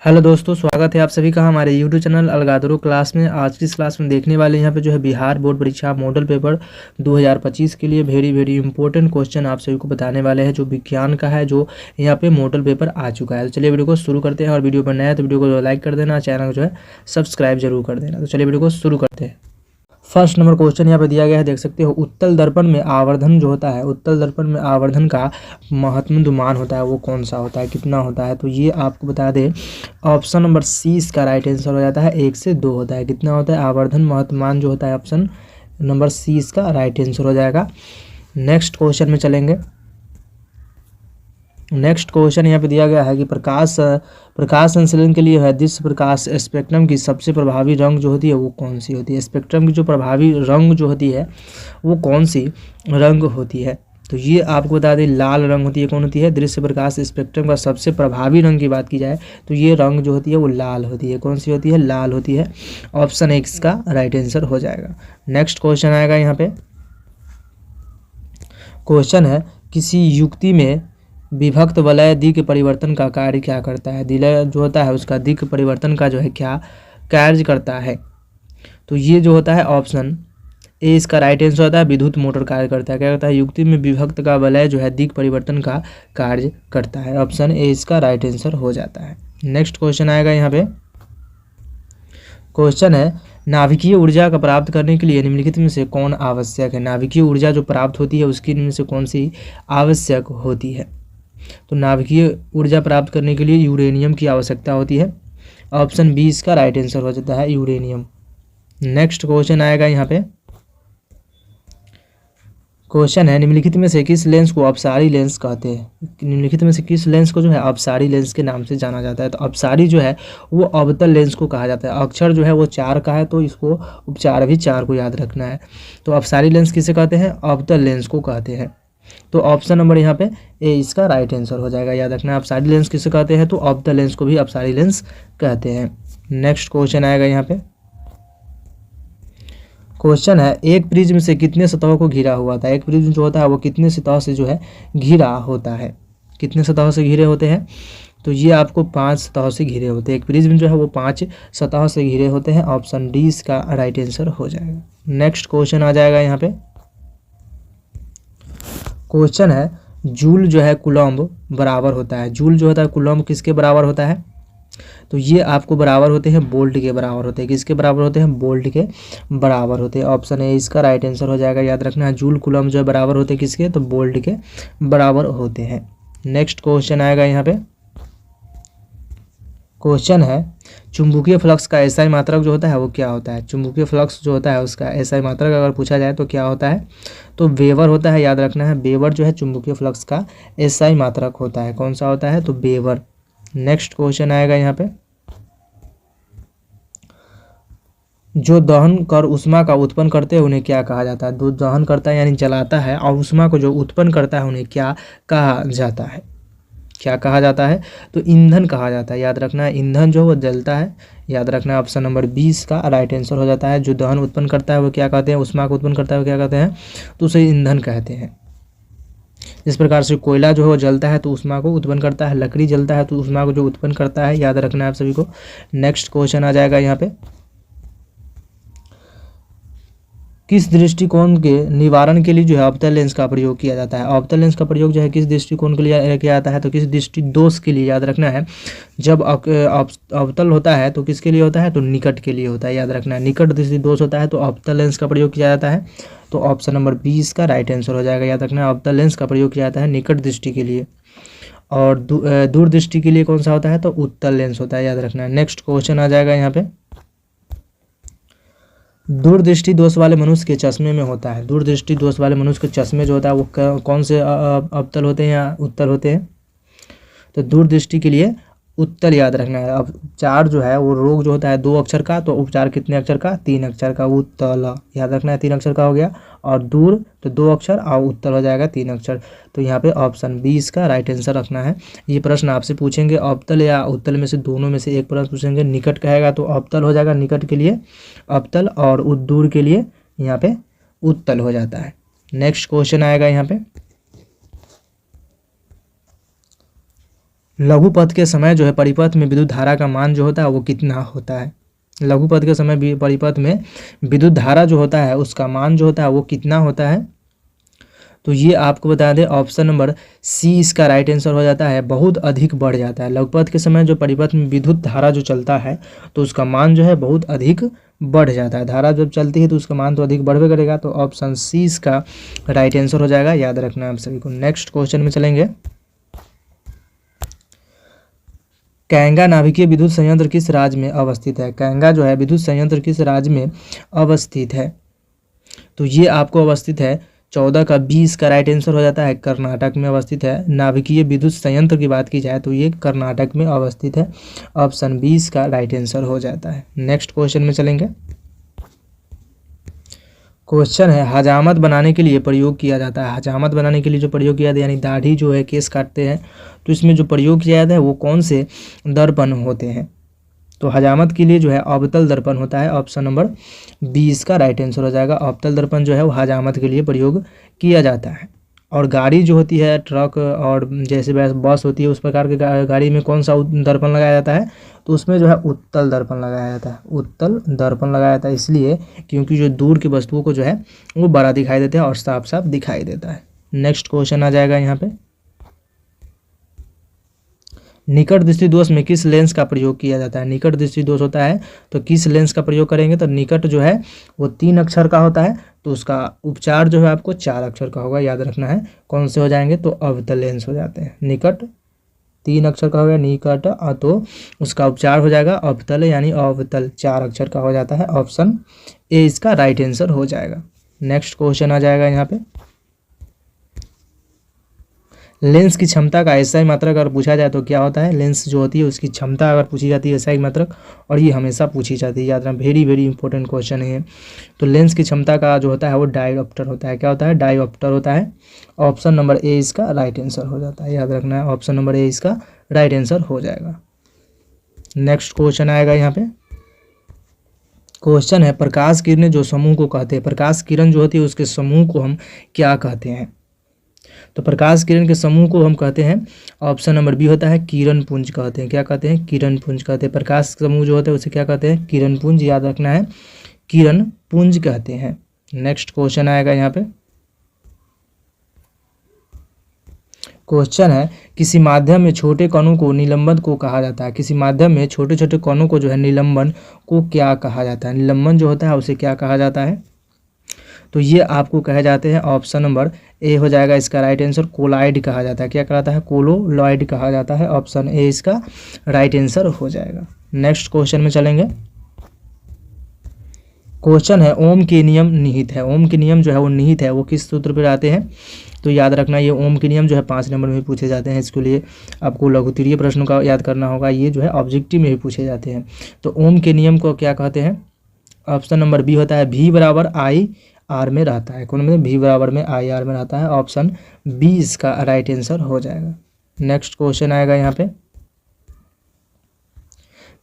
Hello दोस्तों, स्वागत है आप सभी का हमारे यूट्यूब चैनल अलगादुरो क्लास में। आज की इस क्लास में देखने वाले यहाँ पे जो है बिहार बोर्ड परीक्षा मॉडल पेपर 2025 के लिए वेरी इंपॉर्टेंट क्वेश्चन आप सभी को बताने वाले हैं, जो विज्ञान का है, जो यहाँ पे मॉडल पेपर आ चुका है। तो चलिए वीडियो को शुरू करते हैं, और वीडियो पर नया है तो वीडियो को लाइक कर देना, चैनल को जो है सब्सक्राइब जरूर कर देना। तो चलिए वीडियो को शुरू करते हैं। फर्स्ट नंबर क्वेश्चन यहाँ पे दिया गया है, देख सकते हो। उत्तल दर्पण में आवर्धन जो होता है, उत्तल दर्पण में आवर्धन का महत्तम मान होता है वो कौन सा होता है, कितना होता है? तो ये आपको बता दें, ऑप्शन नंबर सी इसका राइट आंसर हो जाता है। 1 से 2 होता है। कितना होता है आवर्धन महत्तम मान जो होता है? ऑप्शन नंबर सी इसका राइट आंसर हो जाएगा। नेक्स्ट क्वेश्चन में चलेंगे। नेक्स्ट क्वेश्चन यहाँ पे दिया गया है कि प्रकाश संश्लेषण के लिए है दृश्य प्रकाश स्पेक्ट्रम की सबसे प्रभावी रंग जो होती है वो कौन सी होती है? स्पेक्ट्रम की जो प्रभावी रंग जो होती है वो कौन सी रंग होती है? तो ये आपको बता दें, लाल रंग होती है। कौन होती है? दृश्य प्रकाश स्पेक्ट्रम का सबसे प्रभावी रंग की बात की जाए तो ये रंग जो होती है वो लाल होती है। कौन सी होती है? लाल होती है। ऑप्शन एक्स का राइट आंसर हो जाएगा। नेक्स्ट क्वेश्चन आएगा यहाँ पे। क्वेश्चन है, किसी युक्ति में विभक्त वलय दिक् परिवर्तन का कार्य क्या करता है? विलय जो होता है उसका दिक् परिवर्तन का जो है क्या कार्य करता है? तो ये जो होता है ऑप्शन ए इसका राइट आंसर होता है। विद्युत मोटर कार्य करता है। क्या करता है? युक्ति में विभक्त का वलय जो है दिक् परिवर्तन का कार्य करता है। ऑप्शन ए इसका राइट आंसर हो जाता है। नेक्स्ट क्वेश्चन आएगा यहाँ पे। क्वेश्चन है, नाभिकीय ऊर्जा का प्राप्त करने के लिए निम्नलिखित में से कौन आवश्यक है? नाभिकीय ऊर्जा जो प्राप्त होती है उसकी में से कौन सी आवश्यक होती है? तो नाभिकीय ऊर्जा प्राप्त करने के लिए यूरेनियम की आवश्यकता होती है। ऑप्शन बी इसका राइट आंसर हो जाता है, यूरेनियम। नेक्स्ट क्वेश्चन आएगा यहाँ पे। क्वेश्चन है, निम्नलिखित में से किस लेंस को अपसारी लेंस कहते हैं? निम्नलिखित में से किस लेंस को जो है अपसारी लेंस के नाम से जाना जाता है? तो अपसारी जो है वो अवतल लेंस को कहा जाता है। अक्षर जो है वो 4 का है तो इसको उपचार भी 4 को याद रखना है। तो अपसारी लेंस किसे कहते हैं? अवतल लेंस को कहते हैं। तो ऑप्शन नंबर यहाँ पे ए इसका राइट आंसर हो जाएगा। याद रखना है, अपसारी लेंस किसे कहते हैं? तो अवतल लेंस को भी अपसारी लेंस कहते हैं। नेक्स्ट क्वेश्चन आएगा यहाँ पे। क्वेश्चन है, एक प्रिज्म से कितने सतहों को घिरा हुआ था? एक प्रिज्म जो होता है वो कितने सतह से जो है घिरा होता है? कितने सतह से घिरे होते हैं? तो ये आपको 5 सतहों से घिरे होते हैं। एक प्रिज्म जो है वो 5 सतहों से घिरे होते हैं। ऑप्शन डी इसका राइट आंसर हो जाएगा। नेक्स्ट क्वेश्चन आ जाएगा यहाँ पे। क्वेश्चन है, जूल जो है कूलम्ब बराबर होता है। जूल जो होता है कूलम्ब किसके बराबर होता है? तो ये आपको बराबर होते हैं वोल्ट के बराबर होते हैं। किसके बराबर होते हैं? वोल्ट के बराबर होते हैं। ऑप्शन ए इसका राइट आंसर हो जाएगा। याद रखना है, जूल कूलम्ब जो है बराबर होते हैं किसके? तो वोल्ट के बराबर होते हैं। नेक्स्ट क्वेश्चन आएगा यहाँ पे। क्वेश्चन है, चुंबकीय फ्लक्स का एसआई मात्रक जो होता है वो क्या होता है? चुंबकीय फ्लक्स जो होता है उसका एसआई मात्रक अगर पूछा जाए तो क्या होता है? तो वेबर होता है। याद रखना है, वेबर जो है चुंबकीय फ्लक्स का एसआई मात्रक होता है। कौन सा होता है? तो वेबर। नेक्स्ट क्वेश्चन आएगा यहाँ पे। जो दहन कर उष्मा का उत्पन्न करते हैं उन्हें क्या कहा जाता है? जो दहन करता है यानी जलाता है और उष्मा को जो उत्पन्न करता है उन्हें क्या कहा जाता है? क्या कहा जाता है? तो ईंधन कहा जाता है। याद रखना है, ईंधन जो वो जलता है। याद रखना है, ऑप्शन नंबर 20 का राइट आंसर हो जाता है। जो दहन उत्पन्न करता है वो क्या कहते हैं? उष्मा को उत्पन्न करता है वो क्या कहते हैं? तो उसे ईंधन कहते हैं। इस प्रकार से कोयला जो है वो जलता है तो उष्मा को उत्पन्न करता है। लकड़ी जलता है तो उष्मा को जो उत्पन्न करता है। याद रखना है आप सभी को। नेक्स्ट क्वेश्चन आ जाएगा यहाँ पे। किस दृष्टिकोण के निवारण के लिए जो है अवतल लेंस का प्रयोग किया जाता है? अवतल लेंस का प्रयोग जो है किस दृष्टिकोण के लिए किया जाता है? तो किस दृष्टि दोष के लिए। याद रखना है, जब अवतल होता है तो किसके लिए होता है? तो निकट के लिए होता है। याद रखना है, निकट दृष्टि दोष होता है तो अवतल लेंस का प्रयोग किया जाता है। तो ऑप्शन नंबर 20 का राइट आंसर हो जाएगा। याद रखना है, अवतल लेंस का प्रयोग किया जाता है निकट दृष्टि के लिए, और दूर दृष्टि के लिए कौन सा होता है? तो उत्तल लेंस होता है। याद रखना है। नेक्स्ट क्वेश्चन आ जाएगा यहाँ पे। दूरदृष्टि दोष वाले मनुष्य के चश्मे में होता है। दूरदृष्टि दोष वाले मनुष्य के चश्मे जो होता है वो कौन से अवतल होते हैं या उत्तल होते हैं? तो दूरदृष्टि के लिए उत्तल याद रखना है। अब उपचार जो है वो रोग जो होता है 2 अक्षर का, तो उपचार कितने अक्षर का? 3 अक्षर का। उत्तल याद रखना है, 3 अक्षर का हो गया। और दूर तो 2 अक्षर और उत्तल हो जाएगा 3 अक्षर। तो यहाँ पे ऑप्शन 20 का राइट आंसर रखना है। ये प्रश्न आपसे पूछेंगे अवतल या उत्तल में से दोनों में से एक प्रश्न पूछेंगे। निकट कहेगा तो अवतल हो जाएगा निकट के लिए अवतल, और दूर के लिए यहाँ पे उत्तल हो जाता है। नेक्स्ट क्वेश्चन आएगा यहाँ पे। लघुपथ के समय जो है परिपथ में विद्युत धारा का मान जो होता है वो कितना होता है। लघुपथ के समय परिपथ में विद्युत धारा जो होता है उसका मान जो होता है वो कितना होता है। तो ये आपको बता दें ऑप्शन नंबर सी इसका राइट आंसर हो जाता है, बहुत अधिक बढ़ जाता है। लघुपथ के समय जो परिपथ में विद्युत धारा जो चलता है तो उसका मान जो है बहुत अधिक बढ़ जाता है। धारा जब चलती है तो उसका मान तो अधिक बढ़वे करेगा। तो ऑप्शन सी इसका राइट आंसर हो जाएगा, याद रखना है आप सभी को। नेक्स्ट क्वेश्चन में चलेंगे। कैंगा नाभिकीय विद्युत संयंत्र किस राज्य में अवस्थित है। कैंगा जो है विद्युत संयंत्र किस राज्य में अवस्थित है। तो ये आपको अवस्थित है 14 का 20 का राइट आंसर हो जाता है, कर्नाटक में अवस्थित है। नाभिकीय विद्युत संयंत्र की बात की जाए तो ये कर्नाटक में अवस्थित है। ऑप्शन 20 का राइट आंसर हो जाता है। नेक्स्ट क्वेश्चन में चलेंगे। क्वेश्चन है हजामत बनाने के लिए प्रयोग किया जाता है। हजामत बनाने के लिए जो प्रयोग किया जाता है यानी दाढ़ी जो है केस काटते हैं तो इसमें जो प्रयोग किया जाता है वो कौन से दर्पण होते हैं। तो हजामत के लिए जो है अवतल दर्पण होता है। ऑप्शन नंबर 20 का राइट आंसर हो जाएगा। अवतल दर्पण जो है वो हजामत के लिए प्रयोग किया जाता है। और गाड़ी जो होती है ट्रक और जैसे बस होती है उस प्रकार के गाड़ी में कौन सा दर्पण लगाया जाता है। तो उसमें जो है उत्तल दर्पण लगाया जाता है। उत्तल दर्पण लगाया जाता है इसलिए क्योंकि जो दूर की वस्तुओं को जो है वो बड़ा दिखाई देता है और साफ साफ दिखाई देता है। नेक्स्ट क्वेश्चन आ जाएगा यहाँ पे। निकट दृष्टि दोष में किस लेंस का प्रयोग किया जाता है। निकट दृष्टि दोष होता है तो किस लेंस का प्रयोग करेंगे। तो निकट जो है वो 3 अक्षर का होता है तो उसका उपचार जो है आपको 4 अक्षर का होगा, याद रखना है। कौन से हो जाएंगे तो अवतल लेंस हो जाते हैं। निकट 3 अक्षर का हो गया निकट, तो उसका उपचार हो जाएगा अवतल यानी अवतल 4 अक्षर का हो जाता है। ऑप्शन ए इसका राइट आंसर हो जाएगा। नेक्स्ट क्वेश्चन आ जाएगा यहाँ पे। लेंस की क्षमता का एसआई मात्रक अगर पूछा जाए तो क्या होता है। लेंस जो होती है उसकी क्षमता अगर पूछी जाती है एसआई मात्रक, और ये हमेशा पूछी जाती है, याद रखना, वेरी वेरी इंपॉर्टेंट क्वेश्चन है। तो लेंस की क्षमता का जो होता है वो डायोप्टर होता है। क्या होता है डायोप्टर होता है। ऑप्शन नंबर ए इसका राइट आंसर हो जाता है, याद रखना है। ऑप्शन नंबर ए इसका राइट आंसर हो जाएगा। नेक्स्ट क्वेश्चन आएगा यहाँ पे। क्वेश्चन है प्रकाश किरणें जो समूह को कहते हैं। प्रकाश किरण जो होती है उसके समूह को हम क्या कहते हैं। तो प्रकाश किरण के समूह को हम कहते हैं, ऑप्शन नंबर बी होता है किरण पुंज कहते हैं। क्या कहते हैं किरण पुंज कहते हैं। प्रकाश समूह जो होता है उसे क्या कहते हैं किरण पुंज, याद रखना है किरण पुंज कहते हैं। नेक्स्ट क्वेश्चन आएगा यहाँ पे। क्वेश्चन है किसी माध्यम में छोटे कणों को निलंबन को कहा जाता है। किसी माध्यम में छोटे छोटे कणों को जो है निलंबन को क्या कहा जाता है। निलंबन जो होता है उसे क्या कहा जाता है। तो ये आपको कहे जाते हैं, ऑप्शन नंबर ए हो जाएगा इसका राइट आंसर, कोलाइड कहा जाता है। क्या कहलाता है कोलोलॉइड कहा जाता है। ऑप्शन ए इसका राइट आंसर हो जाएगा। नेक्स्ट क्वेश्चन में चलेंगे। क्वेश्चन है ओम के नियम निहित है। ओम के नियम जो है वो निहित है, वो किस सूत्र पर आते हैं। तो याद रखना ये ओम के नियम जो है 5 नंबर में भी पूछे जाते हैं। इसके लिए आपको लघुत्तरीय प्रश्नों का याद करना होगा, ये जो है ऑब्जेक्टिव में भी पूछे जाते हैं। तो ओम के नियम को क्या कहते हैं। ऑप्शन नंबर बी होता है V बराबर आई आर में रहता है। कौन में V बराबर में आई आर में रहता है। ऑप्शन बी इसका राइट आंसर हो जाएगा। नेक्स्ट क्वेश्चन आएगा यहाँ पे।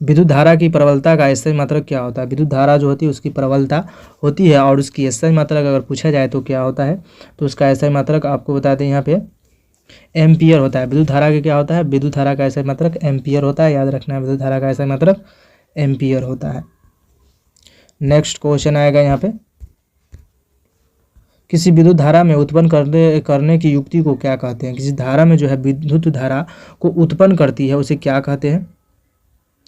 विद्युत धारा की प्रबलता का एसआई मात्रक क्या होता है। विद्युत धारा जो होती है उसकी प्रबलता होती है और उसकी एसआई मात्रक अगर पूछा जाए तो क्या होता है। तो उसका एसआई मात्रक आपको बताते हैं यहाँ पे एम्पियर होता है। विद्युत धारा का क्या होता है, विद्युत धारा का एसआई मात्रक एम्पियर होता है, याद रखना है विद्युत धारा का एसआई मात्रक एम्पियर होता है। नेक्स्ट क्वेश्चन आएगा यहाँ पे। किसी विद्युत धारा में उत्पन्न करने की युक्ति को क्या कहते हैं। किसी धारा में जो है विद्युत धारा को उत्पन्न करती है उसे क्या कहते हैं।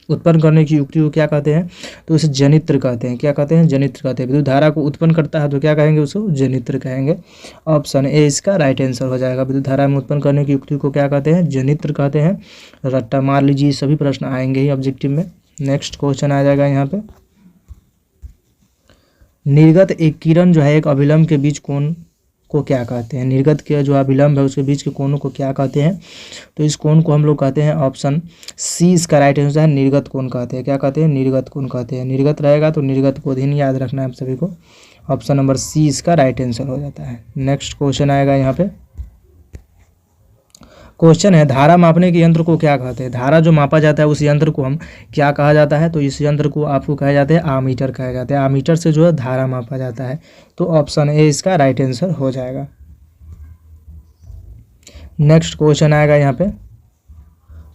उत्पन्न करने की युक्ति को क्या कहते हैं। तो उसे जनित्र कहते हैं। क्या कहते हैं जनित्र कहते हैं। विद्युत धारा को उत्पन्न करता है तो क्या कहेंगे उसको जनित्र कहेंगे। ऑप्शन ए इसका राइट आंसर हो जाएगा। विद्युत धारा में उत्पन्न करने की युक्ति को क्या कहते हैं जनित्र कहते हैं। रट्टा मार लीजिए, सभी प्रश्न आएंगे ही ऑब्जेक्टिव में। नेक्स्ट क्वेश्चन आ जाएगा यहाँ पे। निर्गत एक किरण जो है एक अभिलंब के बीच कोण को क्या कहते हैं। निर्गत के जो अभिलंब है उसके बीच के कोणों को क्या कहते हैं। तो इस कोण को हम लोग कहते हैं, ऑप्शन सी इसका राइट आंसर है, निर्गत कोण कहते हैं। क्या कहते हैं निर्गत कोण कहते हैं। निर्गत रहेगा तो निर्गत को दिन याद रखना है आप सभी को। ऑप्शन नंबर सी इसका राइट आंसर हो जाता है। नेक्स्ट क्वेश्चन आएगा यहाँ पे। क्वेश्चन है धारा मापने के यंत्र को क्या कहते हैं। धारा जो मापा जाता है उस यंत्र को हम क्या कहा जाता है। तो इस यंत्र को आपको कहा जाता है आमीटर कहा जाता है। आमीटर से जो है धारा मापा जाता है। तो ऑप्शन ए इसका राइट आंसर हो जाएगा। नेक्स्ट क्वेश्चन आएगा यहाँ पे।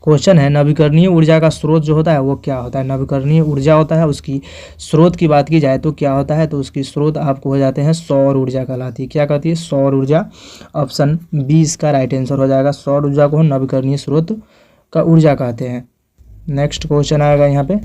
क्वेश्चन है नवीकरणीय ऊर्जा का स्रोत जो होता है वो क्या होता है। नवीकरणीय ऊर्जा होता है, उसकी स्रोत की बात की जाए तो क्या होता है, तो उसकी स्रोत आपको हो जाते हैं सौर ऊर्जा कहलाती है। क्या कहती है, सौर ऊर्जा। ऑप्शन बी इसका राइट आंसर हो जाएगा। सौर ऊर्जा को नवीकरणीय स्रोत का ऊर्जा कहते हैं। नेक्स्ट क्वेश्चन आएगा यहाँ पे,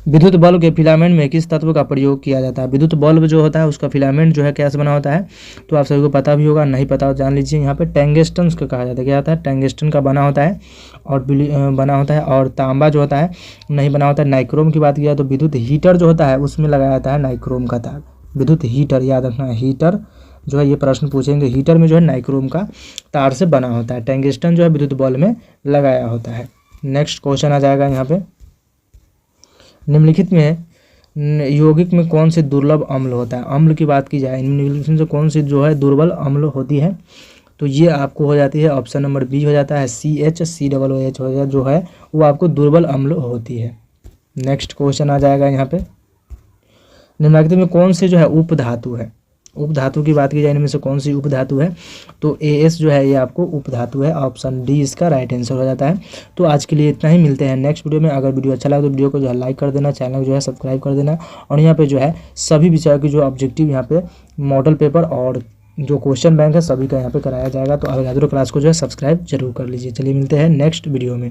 विद्युत बल्ब के फिलामेंट में किस तत्व का प्रयोग किया जाता है। विद्युत बल्ब जो होता है उसका फिलामेंट जो है कैसे बना होता है, तो आप सभी को पता भी होगा, नहीं पता हो जान लीजिए। यहाँ पे टंगस्टन का कहा जाता है, क्या होता है, टंगस्टन का बना होता है और बना होता है। और तांबा जो होता है नहीं बना होता है। नाइक्रोम की बात की जाए तो विद्युत हीटर जो होता है उसमें लगाया जाता है नाइक्रोम का तार। विद्युत हीटर याद रखना है, हीटर जो है ये प्रश्न पूछेंगे, हीटर में जो है नाइक्रोम का तार से बना होता है। टंगस्टन जो है विद्युत बल्ब में लगाया होता है। नेक्स्ट क्वेश्चन आ जाएगा यहाँ पे, निम्नलिखित में यौगिक में कौन से दुर्लभ अम्ल होता है। अम्ल की बात की जाए, निम्नलिखित में से कौन सी जो है दुर्बल अम्ल होती है, तो ये आपको हो जाती है ऑप्शन नंबर बी हो जाता है CH हो जाता है, जो है वो आपको दुर्बल अम्ल होती है। नेक्स्ट क्वेश्चन आ जाएगा यहाँ पे, निम्नलिखित में कौन से जो है उपधातु है। उपधातु की बात की जाए इनमें से कौन सी उपधातु है, तो AS जो है ये आपको उपधातु है। ऑप्शन डी इसका राइट आंसर हो जाता है। तो आज के लिए इतना ही, मिलते हैं नेक्स्ट वीडियो में। अगर वीडियो अच्छा लगा तो वीडियो को जो है लाइक कर देना, चैनल को जो है सब्सक्राइब कर देना, और यहाँ पे जो है सभी विषयों की जो ऑब्जेक्टिव यहाँ पे मॉडल पेपर और जो क्वेश्चन बैंक है सभी का यहाँ पे कराया जाएगा। तो अवगाद्रो क्लास को जो है सब्सक्राइब जरूर कर लीजिए। चलिए मिलते हैं नेक्स्ट वीडियो में।